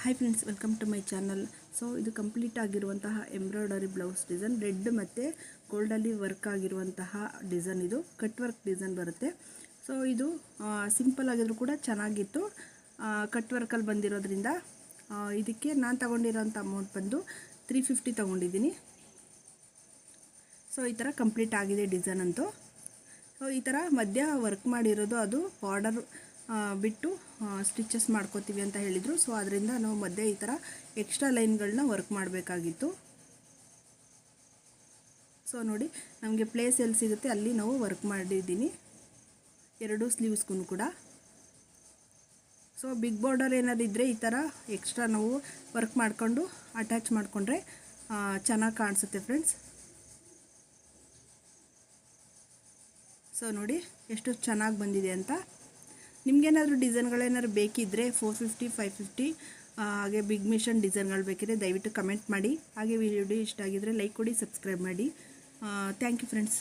Hi friends, welcome to my channel. So ಇದು complete ಆಗಿರುವಂತಹ embroidery blouse design, red ಮತ್ತು ಗೋಲ್ಡಲ್ಲಿ ವರ್ಕ್ ಆಗಿರುವಂತಹ ಡಿಸೈನ್. ಇದು ಕಟ್ ವರ್ಕ್ ಡಿಸೈನ್ ಬರುತ್ತೆ. ಸೊ ಇದು ಸಿಂಪಲ್ ಆಗಿದ್ರು ಕೂಡ ಚೆನ್ನಾಗಿತ್ತು. ಕಟ್ ವರ್ಕಲ್ಲಿ ಬಂದಿರೋದ್ರಿಂದ ಇದಕ್ಕೆ ನಾನು ತಗೊಂಡಿರೋಂಥ ಅಮೌಂಟ್ ಬಂದು 350 ತೊಗೊಂಡಿದ್ದೀನಿ. ಸೊ ಈ ಥರ ಕಂಪ್ಲೀಟ್ ಆಗಿದೆ ಡಿಸೈನ್ ಅಂತೂ. ಸೊ ಈ ಥರ ಮಧ್ಯ ವರ್ಕ್ ಮಾಡಿರೋದು, ಅದು ಬಾರ್ಡರ್ ಬಿಟ್ಟು ಸ್ಟಿಚಸ್ ಮಾಡ್ಕೋತೀವಿ ಅಂತ ಹೇಳಿದರು. ಸೊ ಅದರಿಂದ ನಾವು ಮಧ್ಯೆ ಈ ಥರ ಎಕ್ಸ್ಟ್ರಾ ಲೈನ್ಗಳನ್ನ ವರ್ಕ್ ಮಾಡಬೇಕಾಗಿತ್ತು. ಸೊ ನೋಡಿ, ನಮಗೆ ಪ್ಲೇಸ್ ಎಲ್ಲಿ ಸಿಗುತ್ತೆ ಅಲ್ಲಿ ನಾವು ವರ್ಕ್ ಮಾಡಿದ್ದೀನಿ, ಎರಡು ಸ್ಲೀವ್ಸ್ಗೂ ಕೂಡ. ಸೊ ಬಿಗ್ ಬಾರ್ಡರ್ ಏನಾದ್ರು ಇದ್ದರೆ ಈ ಥರ ಎಕ್ಸ್ಟ್ರಾ ನಾವು ವರ್ಕ್ ಮಾಡಿಕೊಂಡು ಅಟ್ಯಾಚ್ ಮಾಡಿಕೊಂಡ್ರೆ ಚೆನ್ನಾಗಿ ಕಾಣಿಸುತ್ತೆ ಫ್ರೆಂಡ್ಸ್. ಸೊ ನೋಡಿ ಎಷ್ಟು ಚೆನ್ನಾಗಿ ಬಂದಿದೆ ಅಂತ. ನಿಮಗೇನಾದರೂ ಡಿಸೈನ್ಗಳೇನಾದ್ರು ಬೇಕಿದ್ದರೆ 450, 550 ಹಾಗೆ ಬಿಗ್ ಮಿಷನ್ ಡಿಸೈನ್ಗಳು ಬೇಕಿದ್ರೆ ದಯವಿಟ್ಟು ಕಮೆಂಟ್ ಮಾಡಿ. ಹಾಗೆ ವಿಡಿಯೋ ಇಷ್ಟ ಆಗಿದ್ದರೆ ಲೈಕ್ ಕೊಡಿ, ಸಬ್ಸ್ಕ್ರೈಬ್ ಮಾಡಿ. Thank you friends.